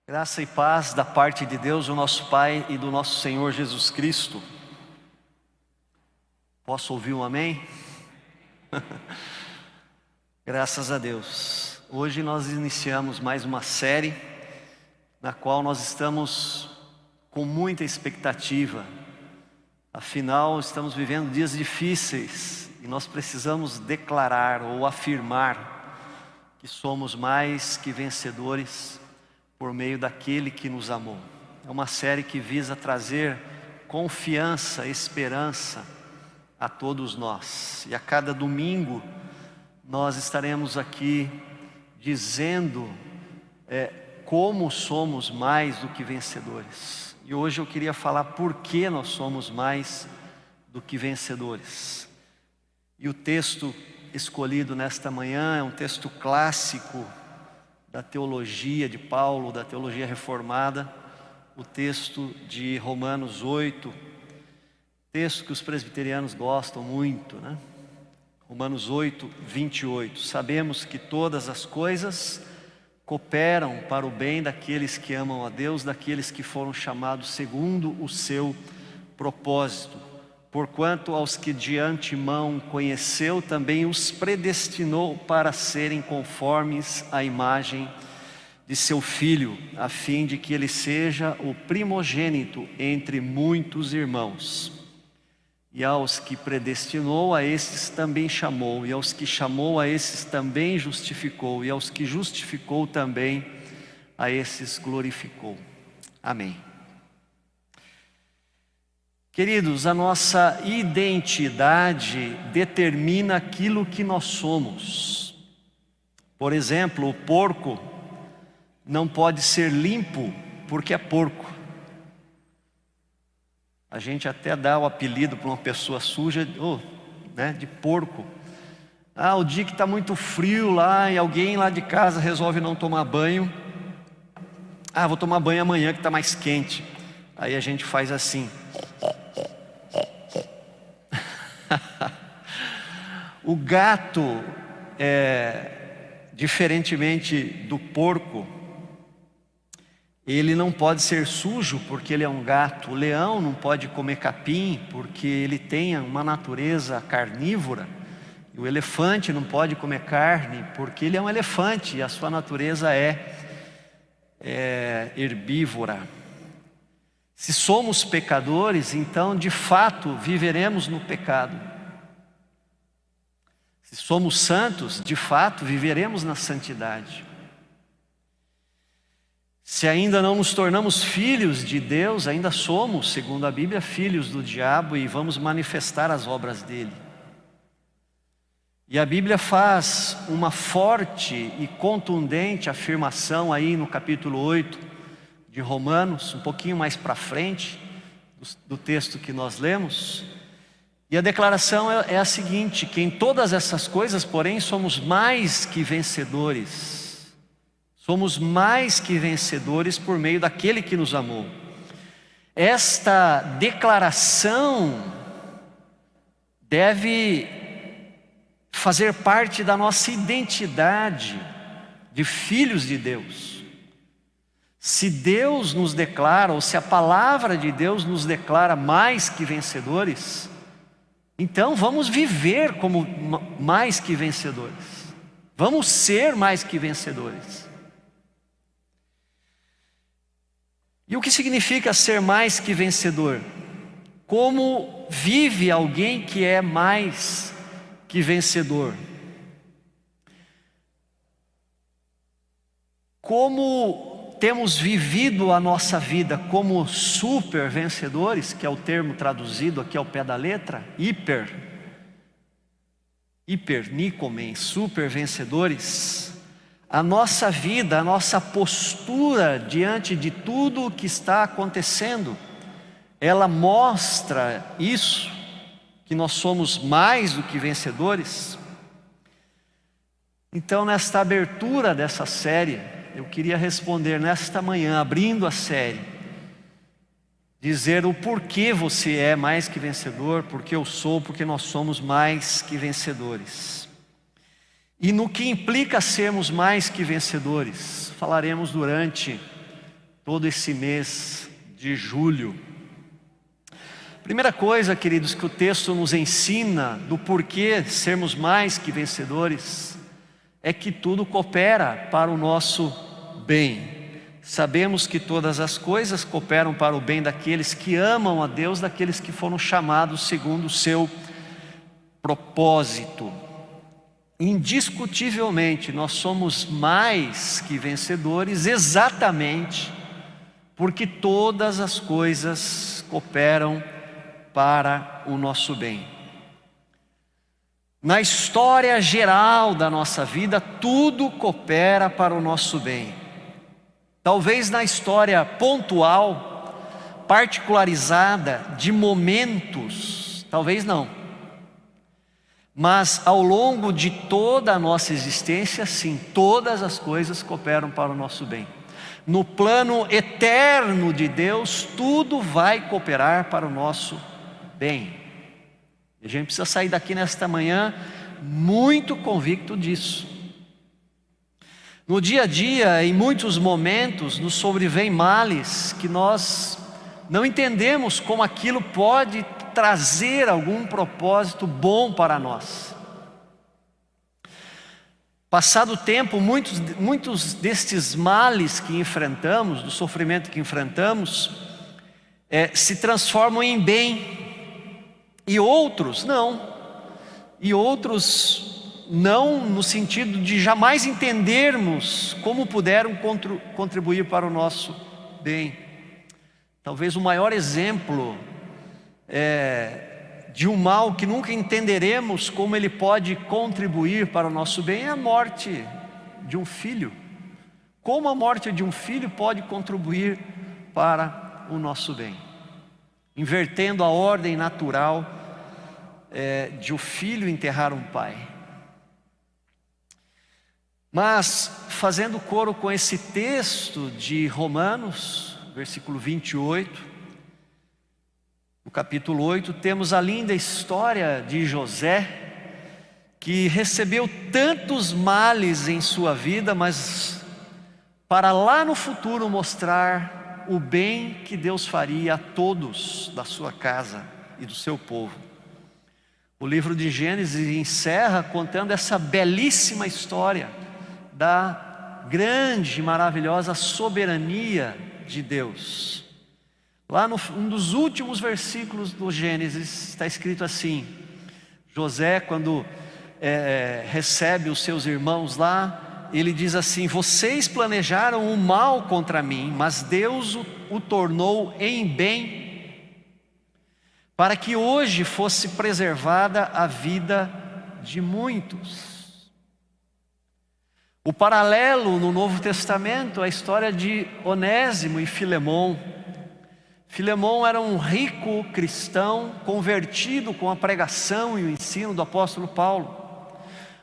Graça e paz da parte de Deus, o nosso Pai e do nosso Senhor Jesus Cristo. Posso ouvir um amém? Graças a Deus. Hoje nós iniciamos mais uma série na qual nós estamos com muita expectativa. Afinal, estamos vivendo dias difíceis e nós precisamos declarar ou afirmar que somos mais que vencedores por meio daquele que nos amou. É uma série que visa trazer confiança, esperança a todos nós. E a cada domingo nós estaremos aqui dizendo como somos mais do que vencedores. E hoje eu queria falar por que nós somos mais do que vencedores. E o texto escolhido nesta manhã é um texto clássico da teologia de Paulo, da teologia reformada, o texto de Romanos 8, texto que os presbiterianos gostam muito, né? Romanos 8, 28. Sabemos que todas as coisas cooperam para o bem daqueles que amam a Deus, daqueles que foram chamados segundo o seu propósito. Porquanto aos que de antemão conheceu, também os predestinou para serem conformes à imagem de seu Filho, a fim de que ele seja o primogênito entre muitos irmãos. E aos que predestinou, a esses também chamou, e aos que chamou, a esses também justificou, e aos que justificou também, a esses glorificou. Amém. Queridos, a nossa identidade determina aquilo que nós somos. Por exemplo, o porco não pode ser limpo porque é porco. A gente até dá o apelido para uma pessoa suja, de porco. O dia que está muito frio lá e alguém lá de casa resolve não tomar banho. Vou tomar banho amanhã que está mais quente. Aí a gente faz assim. O gato, diferentemente do porco, ele não pode ser sujo porque ele é um gato. O leão não pode comer capim porque ele tem uma natureza carnívora. E o elefante não pode comer carne porque ele é um elefante e a sua natureza é herbívora. Se somos pecadores, então de fato viveremos no pecado. Se somos santos, de fato viveremos na santidade. Se ainda não nos tornamos filhos de Deus, ainda somos, segundo a Bíblia, filhos do diabo e vamos manifestar as obras dele. E a Bíblia faz uma forte e contundente afirmação aí no capítulo 8 de Romanos, um pouquinho mais para frente do texto que nós lemos. E a declaração é a seguinte: que em todas essas coisas, porém, somos mais que vencedores. Somos mais que vencedores por meio daquele que nos amou. Esta declaração deve fazer parte da nossa identidade de filhos de Deus. Se Deus nos declara, ou se a palavra de Deus nos declara mais que vencedores, então vamos viver como mais que vencedores. Vamos ser mais que vencedores. E o que significa ser mais que vencedor? Como vive alguém que é mais que vencedor? Como temos vivido a nossa vida como super vencedores, que é o termo traduzido aqui ao pé da letra, hipernícomen, super vencedores. A nossa vida, a nossa postura diante de tudo o que está acontecendo, ela mostra isso, que nós somos mais do que vencedores. Então, nesta abertura dessa série, eu queria responder nesta manhã, abrindo a série, dizer o porquê você é mais que vencedor, porque eu sou, porque nós somos mais que vencedores. E no que implica sermos mais que vencedores, falaremos durante todo esse mês de julho. Primeira coisa, queridos, que o texto nos ensina do porquê sermos mais que vencedores, é que tudo coopera para o nosso bem. Sabemos que todas as coisas cooperam para o bem daqueles que amam a Deus, daqueles que foram chamados segundo o seu propósito. Indiscutivelmente, nós somos mais que vencedores exatamente porque todas as coisas cooperam para o nosso bem. Na história geral da nossa vida, tudo coopera para o nosso bem. Talvez na história pontual, particularizada, de momentos, talvez não. Mas ao longo de toda a nossa existência, sim, todas as coisas cooperam para o nosso bem. No plano eterno de Deus, tudo vai cooperar para o nosso bem. E a gente precisa sair daqui nesta manhã muito convicto disso. No dia a dia, em muitos momentos, nos sobrevêm males que nós não entendemos como aquilo pode trazer algum propósito bom para nós. Passado o tempo, muitos destes males que enfrentamos, do sofrimento que enfrentamos, se transformam em bem, e outros não. E outros não no sentido de jamais entendermos como puderam contribuir para o nosso bem. Talvez o maior exemplo de um mal que nunca entenderemos como ele pode contribuir para o nosso bem é a morte de um filho. Como a morte de um filho pode contribuir para o nosso bem? Invertendo a ordem natural de o filho enterrar um pai. Mas, fazendo coro com esse texto de Romanos, versículo 28, no capítulo 8, temos a linda história de José, que recebeu tantos males em sua vida, mas para lá no futuro mostrar o bem que Deus faria a todos da sua casa e do seu povo. O livro de Gênesis encerra contando essa belíssima história da grande e maravilhosa soberania de Deus. Lá um dos últimos versículos do Gênesis está escrito assim: José, quando recebe os seus irmãos lá, ele diz assim: vocês planejaram o mal contra mim, mas Deus o tornou em bem, para que hoje fosse preservada a vida de muitos. O paralelo no Novo Testamento é a história de Onésimo e Filemão. Filemão era um rico cristão convertido com a pregação e o ensino do apóstolo Paulo.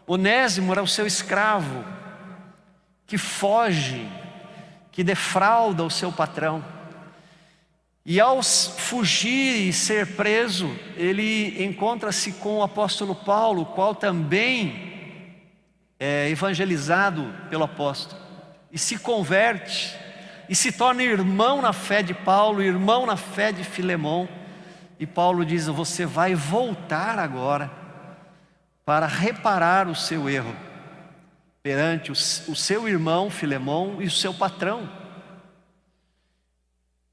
Onésimo era o seu escravo, que foge, que defrauda o seu patrão. E ao fugir e ser preso, ele encontra-se com o apóstolo Paulo, o qual também é evangelizado pelo apóstolo, e se converte, e se torna irmão na fé de Paulo, irmão na fé de Filemão. E Paulo diz: você vai voltar agora para reparar o seu erro perante o seu irmão Filemão e o seu patrão.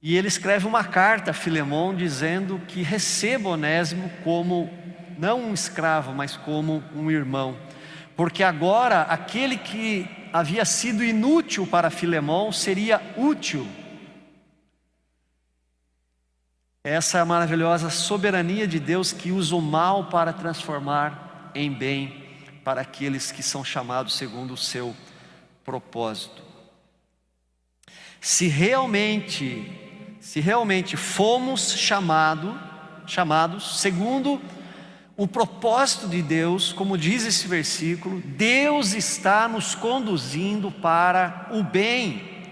E ele escreve uma carta a Filemão dizendo que receba Onésimo como, não um escravo, mas como um irmão. Porque agora aquele que havia sido inútil para Filemão seria útil. Essa é a maravilhosa soberania de Deus que usa o mal para transformar em bem para aqueles que são chamados segundo o seu propósito. Se realmente fomos chamados segundo o propósito de Deus, como diz esse versículo, Deus está nos conduzindo para o bem,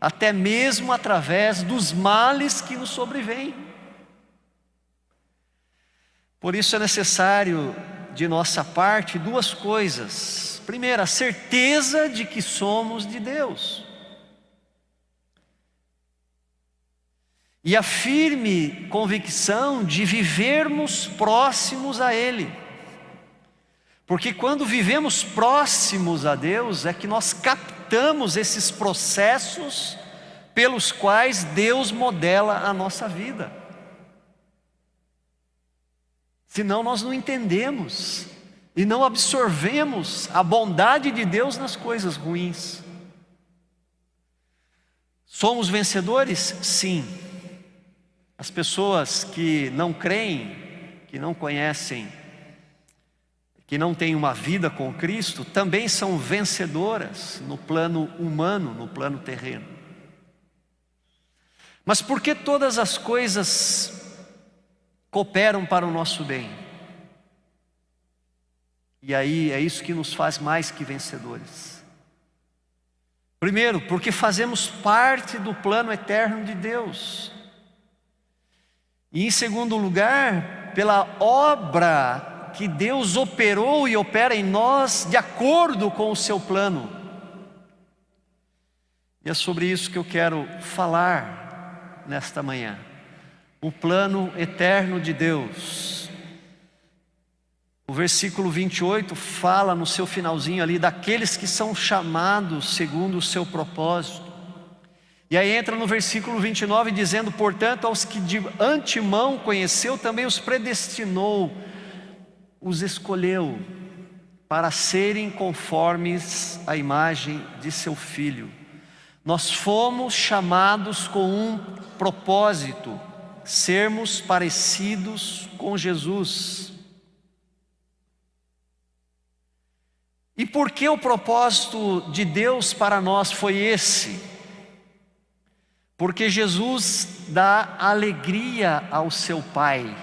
até mesmo através dos males que nos sobrevêm. Por isso é necessário de nossa parte duas coisas. Primeiro, a certeza de que somos de Deus. e a firme convicção de vivermos próximos a Ele. Porque quando vivemos próximos a Deus, é que nós captamos esses processos pelos quais Deus modela a nossa vida. Senão nós não entendemos e não absorvemos a bondade de Deus nas coisas ruins. Somos vencedores? Sim. As pessoas que não creem, que não conhecem, que não têm uma vida com Cristo, também são vencedoras no plano humano, no plano terreno. Mas por que todas as coisas cooperam para o nosso bem? E aí é isso que nos faz mais que vencedores. Primeiro, porque fazemos parte do plano eterno de Deus. E em segundo lugar, pela obra que Deus operou e opera em nós de acordo com o seu plano. E é sobre isso que eu quero falar nesta manhã. O plano eterno de Deus. O versículo 28 fala no seu finalzinho ali daqueles que são chamados segundo o seu propósito. E aí entra no versículo 29 dizendo: portanto, aos que de antemão conheceu, também os predestinou, os escolheu para serem conformes à imagem de seu Filho. Nós fomos chamados com um propósito: sermos parecidos com Jesus. E por que o propósito de Deus para nós foi esse? Porque Jesus dá alegria ao seu Pai.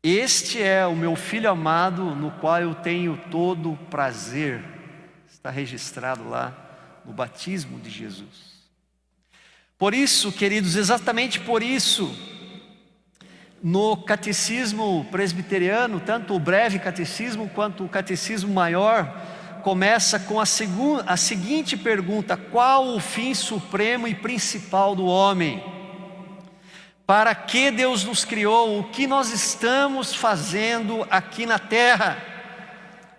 Este é o meu Filho amado, no qual eu tenho todo prazer. Está registrado lá no batismo de Jesus. Por isso, queridos, exatamente por isso, no catecismo presbiteriano, tanto o breve catecismo quanto o catecismo maior, começa com a seguinte pergunta: qual o fim supremo e principal do homem? Para que Deus nos criou? O que nós estamos fazendo aqui na terra?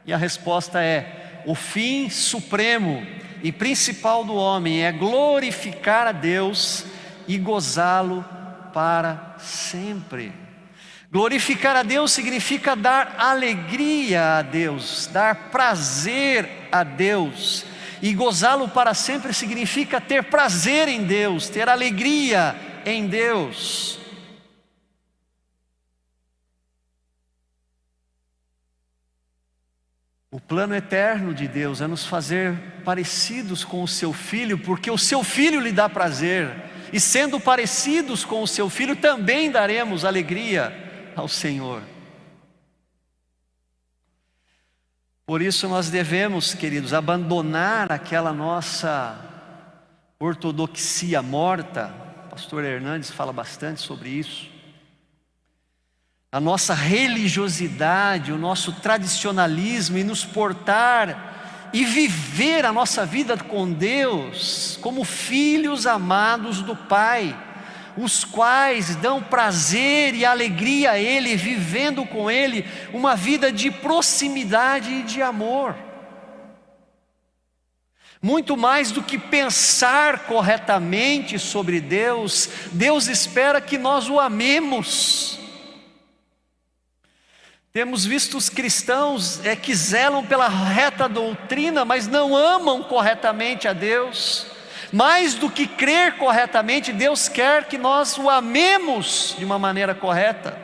E a resposta é: o fim supremo e principal do homem é glorificar a Deus e gozá-lo para sempre. Glorificar a Deus significa dar alegria a Deus, dar prazer a Deus. E gozá-lo para sempre significa ter prazer em Deus, ter alegria em Deus. O plano eterno de Deus é nos fazer parecidos com o seu Filho, porque o seu Filho lhe dá prazer, e sendo parecidos com o seu Filho, também daremos alegria ao Senhor. Por isso nós devemos, queridos, abandonar aquela nossa ortodoxia morta. O pastor Hernandes fala bastante sobre isso. A nossa religiosidade, o nosso tradicionalismo, e nos portar e viver a nossa vida com Deus como filhos amados do Pai, os quais dão prazer e alegria a Ele, vivendo com Ele uma vida de proximidade e de amor. Muito mais do que pensar corretamente sobre Deus, Deus espera que nós o amemos. Temos visto os cristãos que zelam pela reta doutrina, mas não amam corretamente a Deus. Mais do que crer corretamente, Deus quer que nós o amemos de uma maneira correta.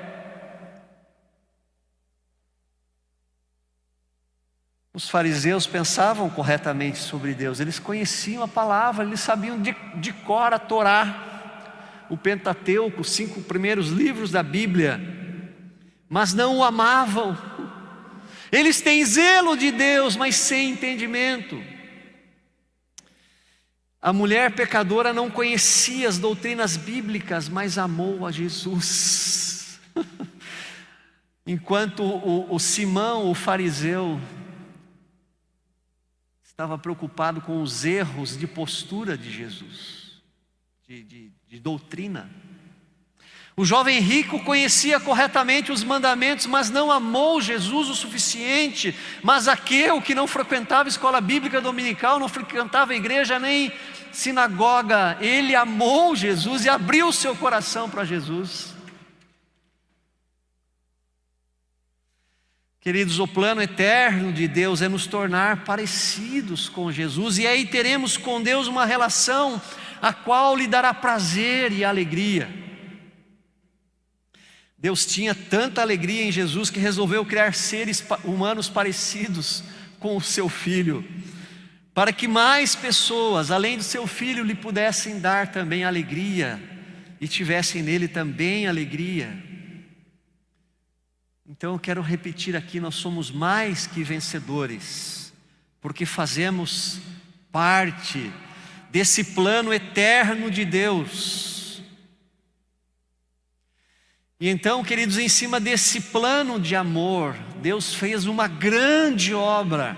Os fariseus pensavam corretamente sobre Deus, eles conheciam a palavra, eles sabiam de cor a Torá, o Pentateuco, os 5 primeiros livros da Bíblia, mas não o amavam. Eles têm zelo de Deus, mas sem entendimento. A mulher pecadora não conhecia as doutrinas bíblicas, mas amou a Jesus. Enquanto o Simão, o fariseu, estava preocupado com os erros de postura de Jesus. de doutrina. O jovem rico conhecia corretamente os mandamentos, mas não amou Jesus o suficiente. Mas Zaqueu, que não frequentava escola bíblica dominical, não frequentava igreja nem sinagoga, ele amou Jesus e abriu o seu coração para Jesus. Queridos, o plano eterno de Deus é nos tornar parecidos com Jesus, e aí teremos com Deus uma relação a qual lhe dará prazer e alegria. Deus tinha tanta alegria em Jesus que resolveu criar seres humanos parecidos com o seu Filho, para que mais pessoas, além do seu Filho, lhe pudessem dar também alegria e tivessem nele também alegria. Então eu quero repetir aqui, nós somos mais que vencedores, porque fazemos parte desse plano eterno de Deus. E então, queridos, em cima desse plano de amor, Deus fez uma grande obra.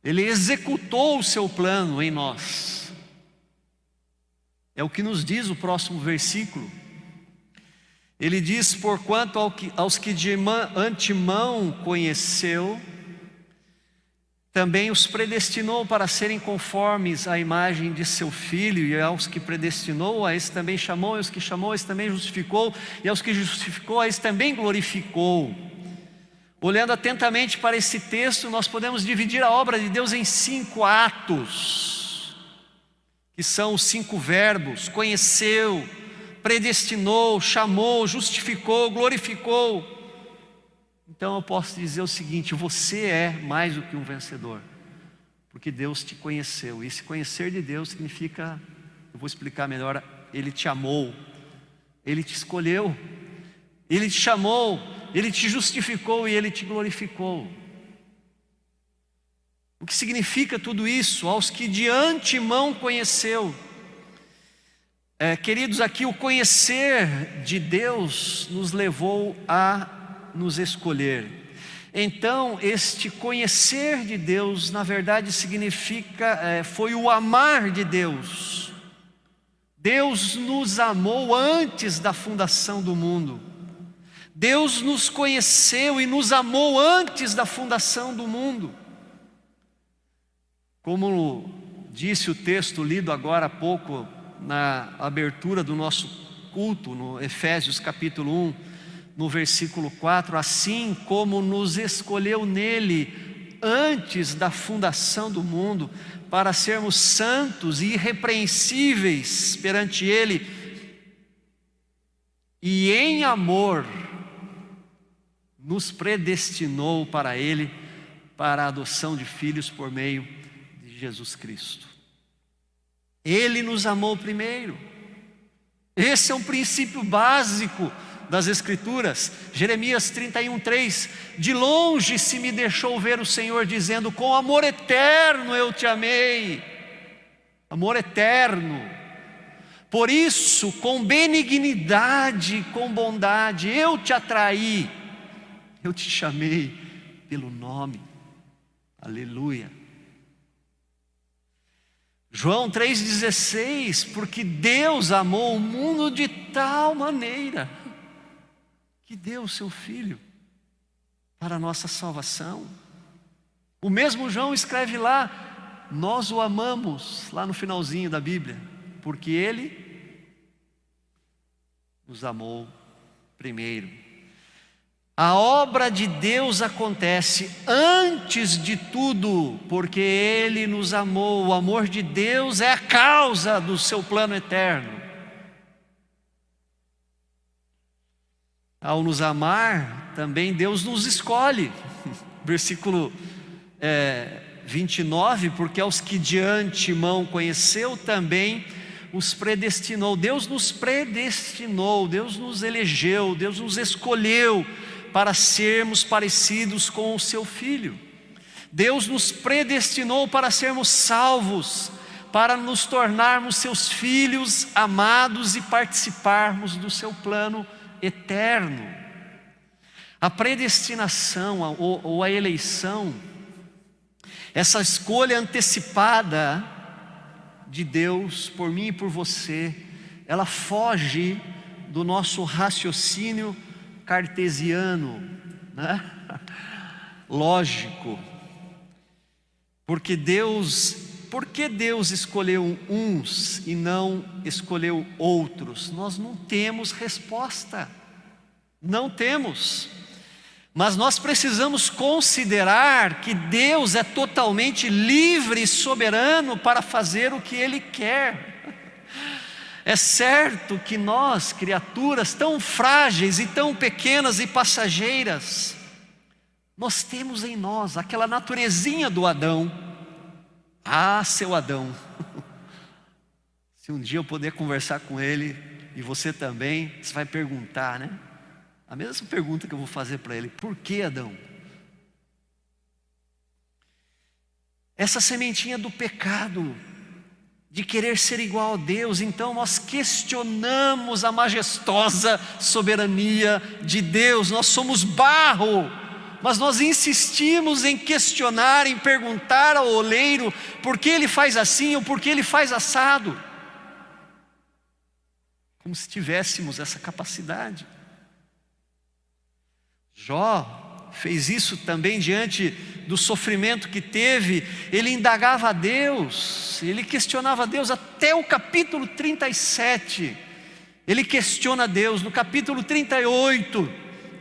Ele executou o seu plano em nós. É o que nos diz o próximo versículo. Ele diz: porquanto aos que de antemão conheceu, também os predestinou para serem conformes à imagem de seu Filho, e aos que predestinou, a esse também chamou, e aos que chamou, a esse também justificou, e aos que justificou, a esse também glorificou. Olhando atentamente para esse texto, nós podemos dividir a obra de Deus em 5 atos, que são os 5 verbos: conheceu, predestinou, chamou, justificou, glorificou. Então eu posso dizer o seguinte: você é mais do que um vencedor, porque Deus te conheceu. E esse conhecer de Deus significa, eu vou explicar melhor, Ele te amou, Ele te escolheu, Ele te chamou, Ele te justificou e Ele te glorificou. O que significa tudo isso? Aos que de antemão conheceu. Queridos, aqui o conhecer de Deus nos levou a nos escolher. Então, este conhecer de Deus, na verdade, significa, foi o amar de Deus. Deus nos amou antes da fundação do mundo. Deus nos conheceu e nos amou antes da fundação do mundo. Como disse o texto lido agora há pouco, na abertura do nosso culto, no Efésios capítulo 1, no versículo 4, assim como nos escolheu nele antes da fundação do mundo, para sermos santos e irrepreensíveis perante ele, e em amor nos predestinou para ele, para a adoção de filhos por meio de Jesus Cristo. Ele nos amou primeiro. Esse é um princípio básico das Escrituras. Jeremias 31:3: de longe se me deixou ver o Senhor, dizendo: com amor eterno eu te amei. Amor eterno. Por isso, com benignidade, com bondade, eu te atraí, eu te chamei pelo nome. Aleluia. João 3,16: porque Deus amou o mundo de tal maneira que deu o seu Filho para a nossa salvação. O mesmo João escreve lá: nós o amamos, lá no finalzinho da Bíblia, porque Ele nos amou primeiro. A obra de Deus acontece antes de tudo, porque Ele nos amou. O amor de Deus é a causa do seu plano eterno. Ao nos amar, também Deus nos escolhe. Versículo 29, porque aos que de antemão conheceu, também os predestinou. Deus nos predestinou, Deus nos elegeu, Deus nos escolheu para sermos parecidos com o seu Filho. Deus nos predestinou para sermos salvos, para nos tornarmos seus filhos amados e participarmos do seu plano eterno. A predestinação ou a eleição, essa escolha antecipada de Deus por mim e por você, ela foge do nosso raciocínio cartesiano, né? Lógico. Por que Deus escolheu uns e não escolheu outros? Nós não temos resposta. Não temos. Mas nós precisamos considerar que Deus é totalmente livre e soberano para fazer o que Ele quer. É certo que nós, criaturas tão frágeis e tão pequenas e passageiras, nós temos em nós aquela naturezinha do Adão. Ah, seu Adão, se um dia eu poder conversar com ele, e você também, você vai perguntar, né? A mesma pergunta que eu vou fazer para ele: por que, Adão? Essa sementinha do pecado, de querer ser igual a Deus, então nós questionamos a majestosa soberania de Deus. Nós somos barro, mas nós insistimos em questionar, em perguntar ao oleiro por que ele faz assim ou por que ele faz assado, como se tivéssemos essa capacidade. Jó fez isso também diante do sofrimento que teve. Ele indagava a Deus, ele questionava a Deus até o capítulo 37. Ele questiona a Deus. No capítulo 38,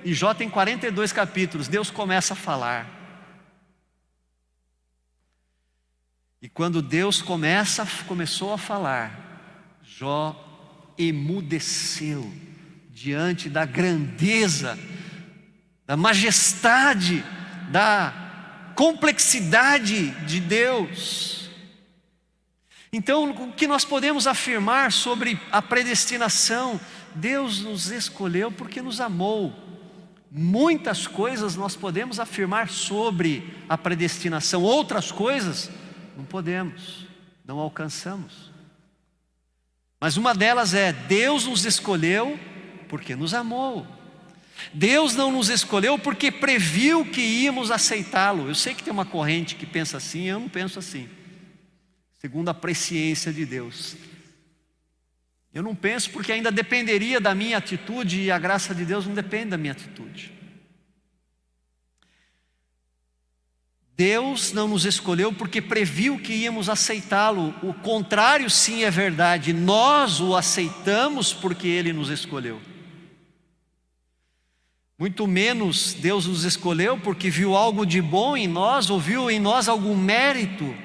e Jó tem 42 capítulos, Deus começa a falar. E quando Deus começou a falar, Jó emudeceu diante da grandeza, da majestade, da complexidade de Deus. Então, o que nós podemos afirmar sobre a predestinação? Deus nos escolheu porque nos amou. Muitas coisas nós podemos afirmar sobre a predestinação, outras coisas não podemos, não alcançamos. Mas uma delas é: Deus nos escolheu porque nos amou. Deus não nos escolheu porque previu que íamos aceitá-lo. Eu sei que tem uma corrente que pensa assim, eu não penso assim, segundo a presciência de Deus. Eu não penso porque ainda dependeria da minha atitude, e a graça de Deus não depende da minha atitude. Deus não nos escolheu porque previu que íamos aceitá-lo. O contrário sim é verdade, nós o aceitamos porque Ele nos escolheu. Muito menos Deus nos escolheu porque viu algo de bom em nós, ou viu em nós algum mérito,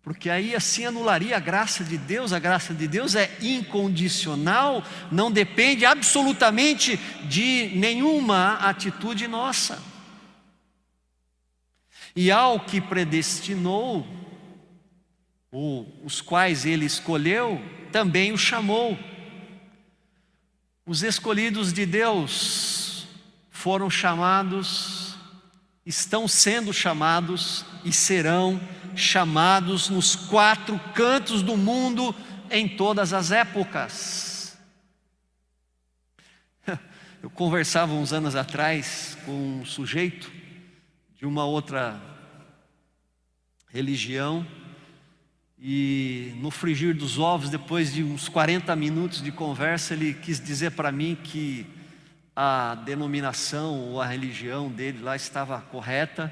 porque aí assim anularia a graça de Deus. A graça de Deus é incondicional, não depende absolutamente de nenhuma atitude nossa. E ao que predestinou, ou os quais Ele escolheu, também o chamou. Os escolhidos de Deus foram chamados, estão sendo chamados e serão chamados nos 4 cantos do mundo em todas as épocas. Eu conversava uns anos atrás com um sujeito de uma outra religião, e no frigir dos ovos, depois de uns 40 minutos de conversa, ele quis dizer para mim que a denominação ou a religião dele lá estava correta,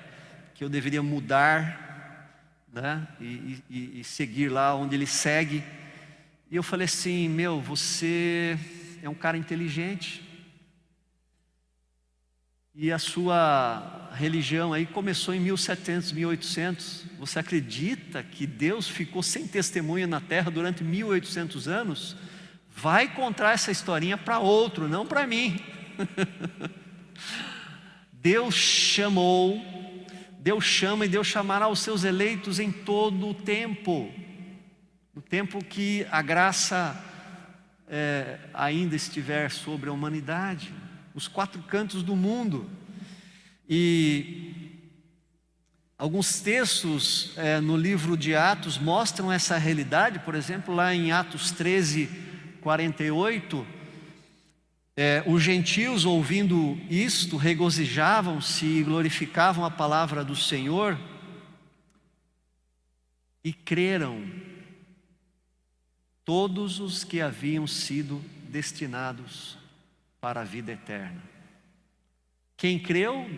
que eu deveria mudar, né, e seguir lá onde ele segue. E eu falei assim: você é um cara inteligente, e a sua religião aí começou em 1700, 1800. Você acredita que Deus ficou sem testemunha na terra durante 1800 anos? Vai contar essa historinha para outro, não para mim. Deus chamou, Deus chama e Deus chamará os seus eleitos em todo o tempo. No tempo que a graça ainda estiver sobre a humanidade, os 4 cantos do mundo. E alguns textos no livro de Atos mostram essa realidade. Por exemplo, lá em Atos 13, 48, os gentios, ouvindo isto, regozijavam-se e glorificavam a palavra do Senhor e creram todos os que haviam sido destinados para a vida eterna. Quem creu,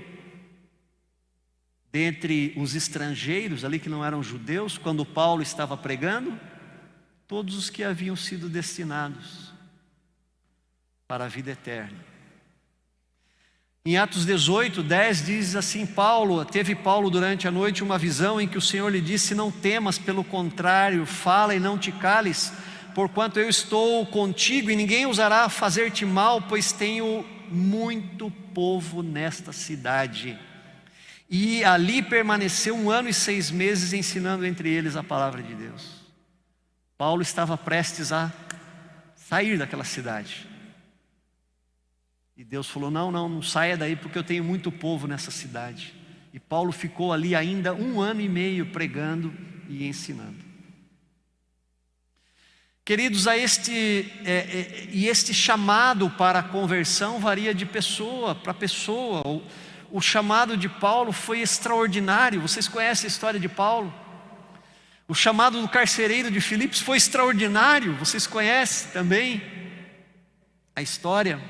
dentre os estrangeiros ali que não eram judeus, quando Paulo estava pregando, todos os que haviam sido destinados para a vida eterna. Em Atos 18:10 diz assim: teve Paulo durante a noite uma visão em que o Senhor lhe disse: não temas, pelo contrário, fala e não te cales, porquanto eu estou contigo e ninguém ousará fazer-te mal, pois tenho muito povo nesta cidade. E ali permaneceu 1 ano e 6 meses, ensinando entre eles a palavra de Deus. Paulo estava prestes a sair daquela cidade. E Deus falou: não saia daí, porque eu tenho muito povo nessa cidade. E Paulo ficou ali ainda 1 ano e meio pregando e ensinando. Queridos, este chamado para a conversão varia de pessoa para pessoa. O chamado de Paulo foi extraordinário. Vocês conhecem a história de Paulo? O chamado do carcereiro de Filipos foi extraordinário. Vocês conhecem também a história?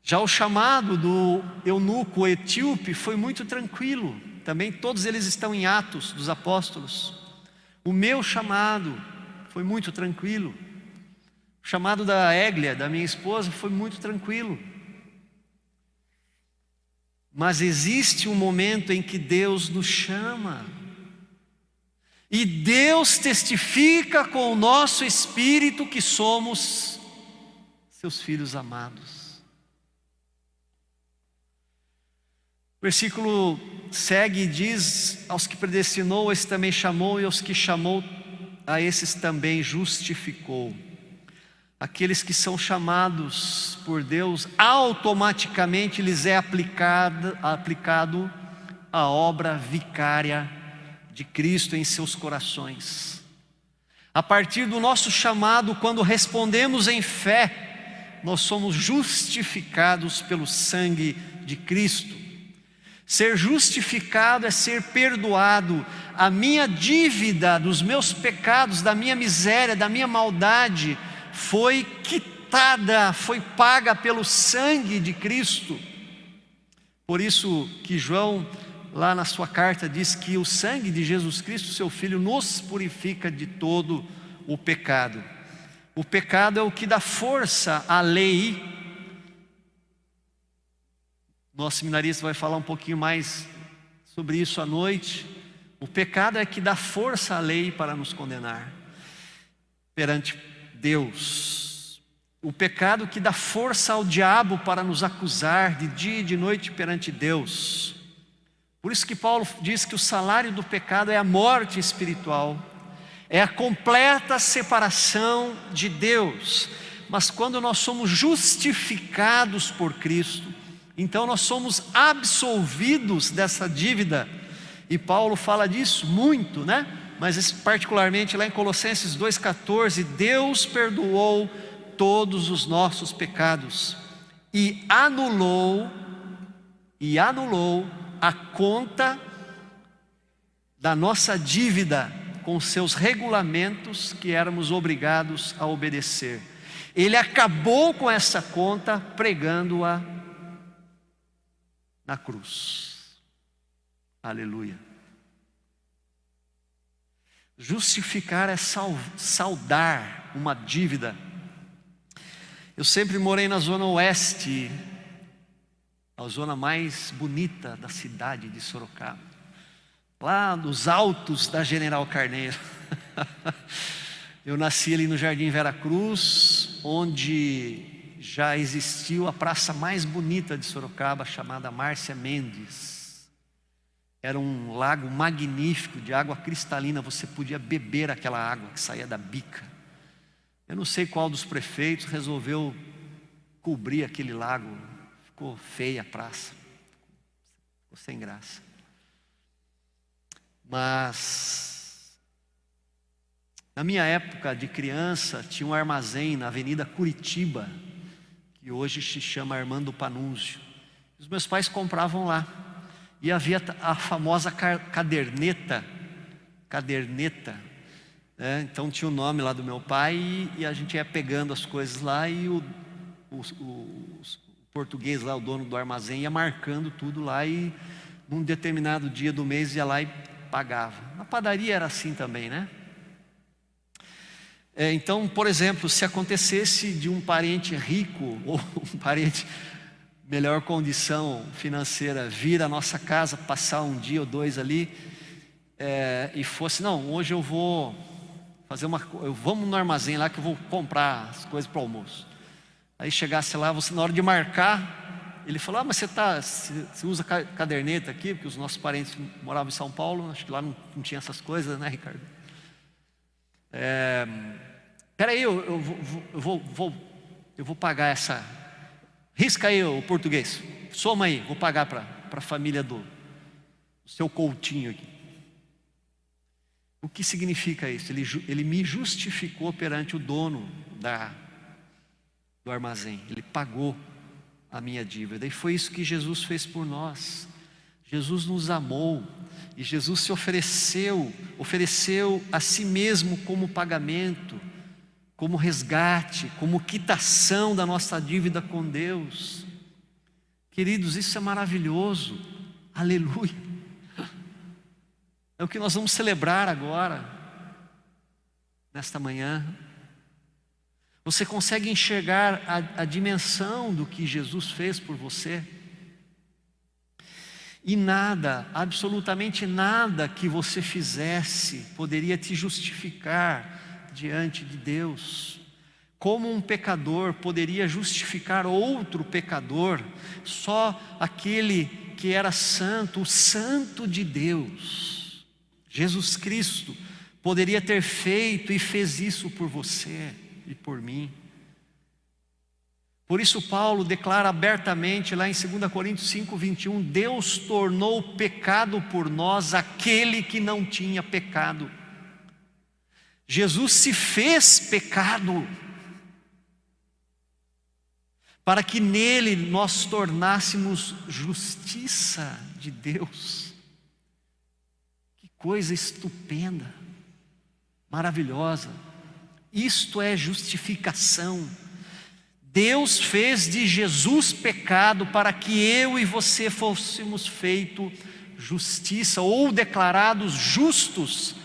Já o chamado do eunuco etíope foi muito tranquilo. Também todos eles estão em Atos dos Apóstolos. O meu chamado foi muito tranquilo. O chamado da Églia, da minha esposa, foi muito tranquilo. Mas existe um momento em que Deus nos chama. E Deus testifica com o nosso espírito que somos seus filhos amados. O versículo segue e diz: aos que predestinou, esse também chamou, e aos que chamou, a esses também justificou. Aqueles que são chamados por Deus, automaticamente lhes é aplicado a obra vicária de Cristo em seus corações. A partir do nosso chamado, quando respondemos em fé, nós somos justificados pelo sangue de Cristo. Ser justificado é ser perdoado. A minha dívida dos meus pecados, da minha miséria, da minha maldade, foi quitada, foi paga pelo sangue de Cristo. Por isso que João, lá na sua carta, diz que o sangue de Jesus Cristo, seu Filho, nos purifica de todo o pecado. O pecado é o que dá força à lei. Nosso seminarista vai falar um pouquinho mais sobre isso à noite. O pecado é que dá força à lei para nos condenar perante Deus. O pecado que dá força ao diabo para nos acusar de dia e de noite perante Deus. Por isso que Paulo diz que o salário do pecado é a morte espiritual, é a completa separação de Deus. Mas quando nós somos justificados por Cristo, então nós somos absolvidos dessa dívida. E Paulo fala disso muito, né? Mas particularmente lá em Colossenses 2,14, Deus perdoou todos os nossos pecados e anulou a conta da nossa dívida com seus regulamentos que éramos obrigados a obedecer. Ele acabou com essa conta pregando-a na cruz. Aleluia. Justificar é saldar uma dívida. Eu sempre morei na zona oeste, a zona mais bonita da cidade de Sorocaba, lá nos altos da General Carneiro. Eu nasci ali no Jardim Vera Cruz, onde já existiu a praça mais bonita de Sorocaba, chamada Márcia Mendes. Era um lago magnífico, de água cristalina, você podia beber aquela água que saía da bica. Eu não sei qual dos prefeitos resolveu cobrir aquele lago, ficou feia a praça, ficou sem graça. Mas, na minha época de criança, tinha um armazém na Avenida Curitiba, que hoje se chama Armando Panunzio. Os meus pais compravam lá. E havia a famosa caderneta. Então tinha o nome lá do meu pai e a gente ia pegando as coisas lá e o português lá, o dono do armazém, ia marcando tudo lá e num determinado dia do mês ia lá e pagava. Na padaria era assim também, né? Então, por exemplo, se acontecesse de um parente rico ou um parente melhor condição financeira vir à nossa casa, passar um dia ou dois ali, e fosse, não, hoje eu vou fazer vamos no armazém lá que eu vou comprar as coisas para o almoço. Aí chegasse lá, você na hora de marcar, ele falou, mas você usa caderneta aqui, porque os nossos parentes moravam em São Paulo, acho que lá não tinha essas coisas, né, Ricardo? Peraí, eu vou pagar essa, risca aí o português, soma aí, vou pagar para a família do seu Coutinho aqui. O que significa isso? Ele me justificou perante o dono do armazém. Ele pagou a minha dívida. E foi isso que Jesus fez por nós. Jesus nos amou. E Jesus se ofereceu a si mesmo como pagamento, como resgate, como quitação da nossa dívida com Deus. Queridos, isso é maravilhoso. Aleluia. É o que nós vamos celebrar agora, nesta manhã. Você consegue enxergar a dimensão do que Jesus fez por você? E nada, absolutamente nada que você fizesse poderia te justificar diante de Deus. Como um pecador poderia justificar outro pecador? Só aquele que era santo, o santo de Deus, Jesus Cristo, poderia ter feito e fez isso por você e por mim. Por isso Paulo declara abertamente lá em 2 Coríntios 5:21, Deus tornou pecado por nós aquele que não tinha pecado. Jesus se fez pecado para que nele nós tornássemos justiça de Deus. Coisa estupenda, maravilhosa. Isto é justificação. Deus fez de Jesus pecado para que eu e você fôssemos feitos justiça ou declarados justos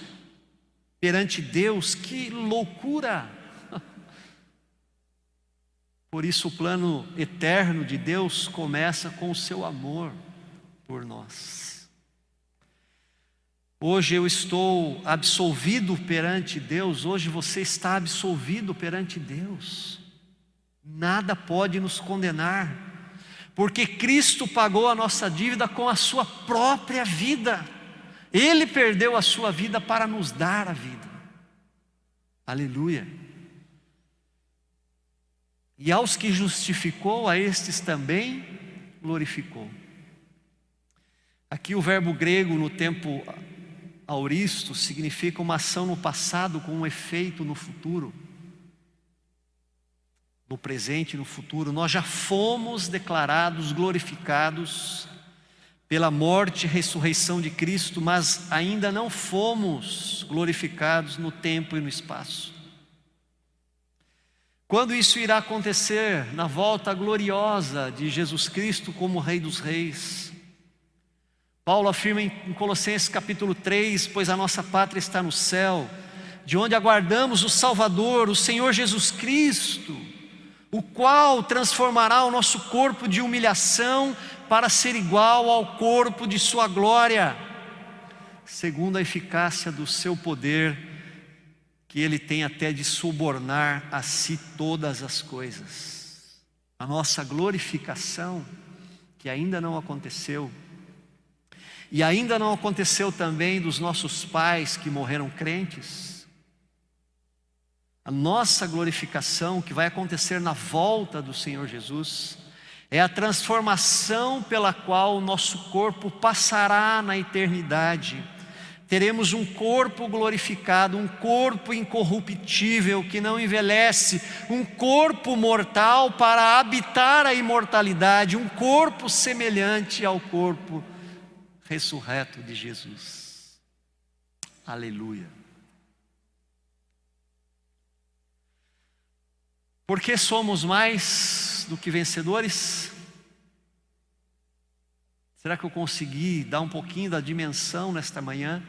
perante Deus. Que loucura! Por isso o plano eterno de Deus começa com o seu amor por nós. Hoje eu estou absolvido perante Deus, hoje você está absolvido perante Deus. Nada pode nos condenar, porque Cristo pagou a nossa dívida com a sua própria vida. Ele perdeu a sua vida para nos dar a vida. Aleluia. E aos que justificou, a estes também glorificou. Aqui o verbo grego no tempo auristo significa uma ação no passado com um efeito no futuro. No presente e no futuro. Nós já fomos declarados glorificados pela morte e ressurreição de Cristo, mas ainda não fomos glorificados no tempo e no espaço. Quando isso irá acontecer? Na volta gloriosa de Jesus Cristo como Rei dos Reis. Paulo afirma em Colossenses capítulo 3, pois a nossa pátria está no céu, de onde aguardamos o Salvador, o Senhor Jesus Cristo, o qual transformará o nosso corpo de humilhação para ser igual ao corpo de sua glória, segundo a eficácia do seu poder, que ele tem até de subornar a si todas as coisas. A nossa glorificação, que ainda não aconteceu, e ainda não aconteceu também dos nossos pais que morreram crentes. A nossa glorificação, que vai acontecer na volta do Senhor Jesus, é a transformação pela qual o nosso corpo passará na eternidade. Teremos um corpo glorificado, um corpo incorruptível que não envelhece, um corpo mortal para habitar a imortalidade, um corpo semelhante ao corpo ressurreto de Jesus. Aleluia. Por que somos mais do que vencedores? Será que eu consegui dar um pouquinho da dimensão nesta manhã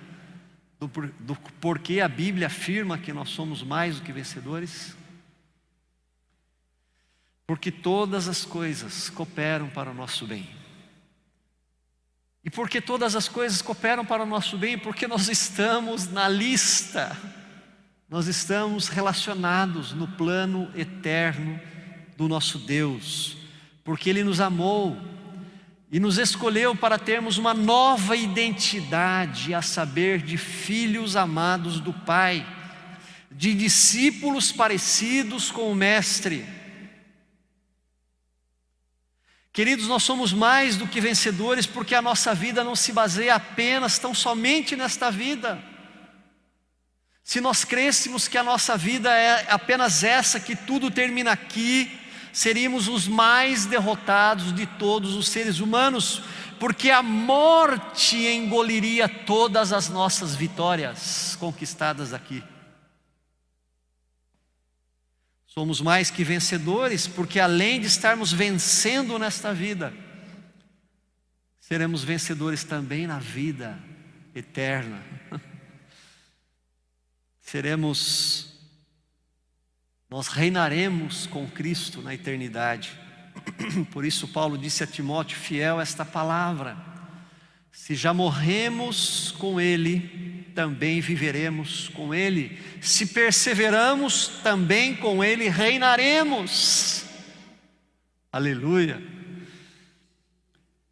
do porquê a Bíblia afirma que nós somos mais do que vencedores? Porque todas as coisas cooperam para o nosso bem. E porque todas as coisas cooperam para o nosso bem? Porque nós estamos na lista, nós estamos relacionados no plano eterno do nosso Deus, porque Ele nos amou e nos escolheu para termos uma nova identidade, a saber, de filhos amados do Pai, de discípulos parecidos com o Mestre. Queridos, nós somos mais do que vencedores, porque a nossa vida não se baseia apenas, tão somente nesta vida. Se nós crêssemos que a nossa vida é apenas essa, que tudo termina aqui, seríamos os mais derrotados de todos os seres humanos, porque a morte engoliria todas as nossas vitórias conquistadas aqui. Somos mais que vencedores, porque além de estarmos vencendo nesta vida, seremos vencedores também na vida eterna. Nós reinaremos com Cristo na eternidade. Por isso Paulo disse a Timóteo: fiel esta palavra, se já morremos com Ele, também viveremos com Ele. Se perseveramos, também com Ele reinaremos. Aleluia.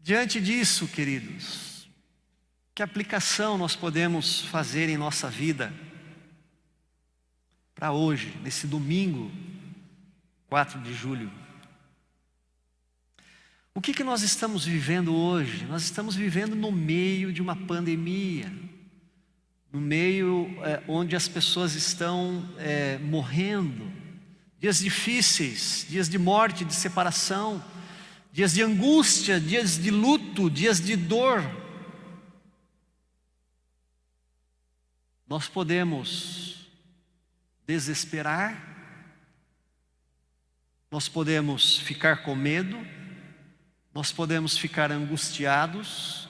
Diante disso, queridos, que aplicação nós podemos fazer em nossa vida para hoje, nesse domingo, 4 de julho? O que nós estamos vivendo hoje? Nós estamos vivendo no meio de uma pandemia, no meio onde as pessoas estão morrendo, dias difíceis, dias de morte, de separação, dias de angústia, dias de luto, dias de dor. Nós podemos desesperar, nós podemos ficar com medo, nós podemos ficar angustiados,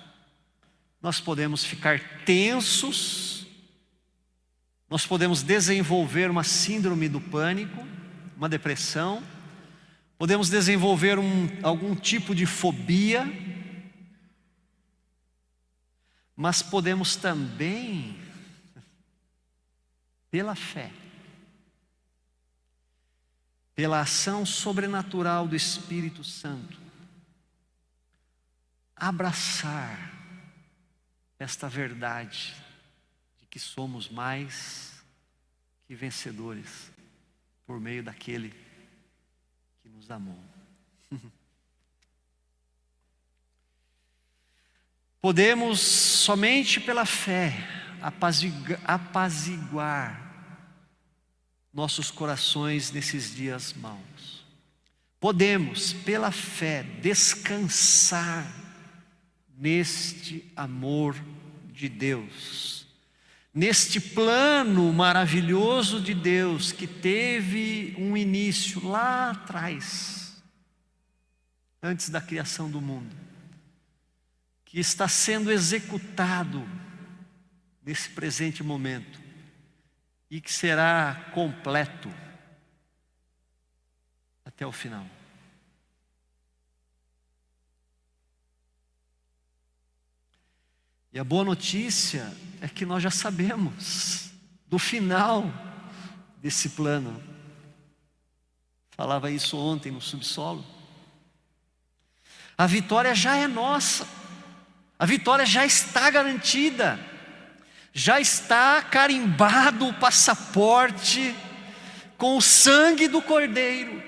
nós podemos ficar tensos, nós podemos desenvolver uma síndrome do pânico, uma depressão, podemos desenvolver algum tipo de fobia, mas podemos também, pela fé, pela ação sobrenatural do Espírito Santo, abraçar esta verdade de que somos mais que vencedores por meio daquele que nos amou. Podemos somente pela fé apaziguar nossos corações nesses dias maus. Podemos pela fé descansar neste amor de Deus, neste plano maravilhoso de Deus que teve um início lá atrás, antes da criação do mundo, que está sendo executado nesse presente momento e que será completo até o final. E a boa notícia é que nós já sabemos do final desse plano. Falava isso ontem no subsolo. A vitória já é nossa. A vitória já está garantida. Já está carimbado o passaporte com o sangue do Cordeiro.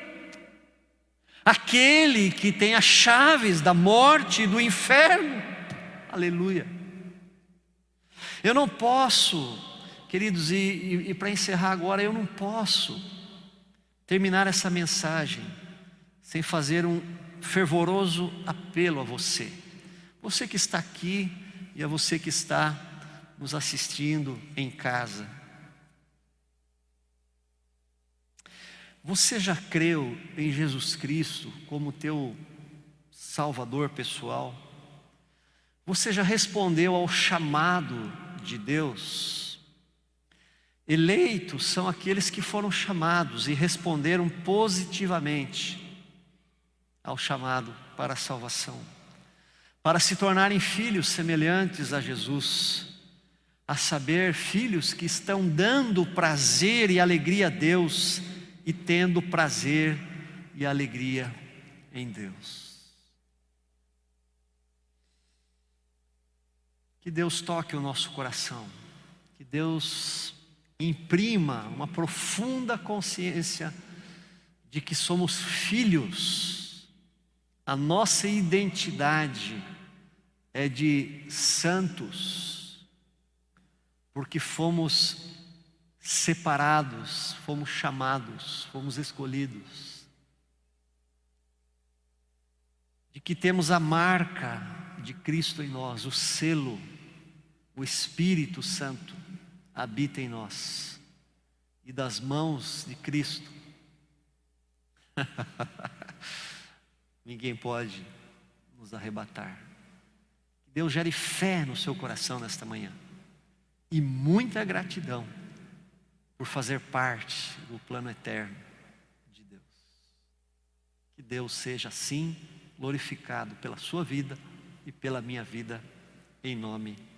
Aquele que tem as chaves da morte e do inferno. Aleluia. Eu não posso, queridos, e para encerrar agora, eu não posso terminar essa mensagem sem fazer um fervoroso apelo a você. Você que está aqui e a você que está nos assistindo em casa. Você já creu em Jesus Cristo como teu Salvador pessoal? Você já respondeu ao chamado de Deus? Eleitos são aqueles que foram chamados e responderam positivamente ao chamado para a salvação, para se tornarem filhos semelhantes a Jesus, a saber, filhos que estão dando prazer e alegria a Deus e tendo prazer e alegria em Deus. Que Deus toque o nosso coração, que Deus imprima uma profunda consciência de que somos filhos. A nossa identidade é de santos, porque fomos separados, fomos chamados, fomos escolhidos. De que temos a marca de Cristo em nós, o selo, o Espírito Santo habita em nós, e das mãos de Cristo ninguém pode nos arrebatar. Que Deus gere fé no seu coração nesta manhã e muita gratidão por fazer parte do plano eterno de Deus. Que Deus seja assim glorificado pela sua vida e pela minha vida, em nome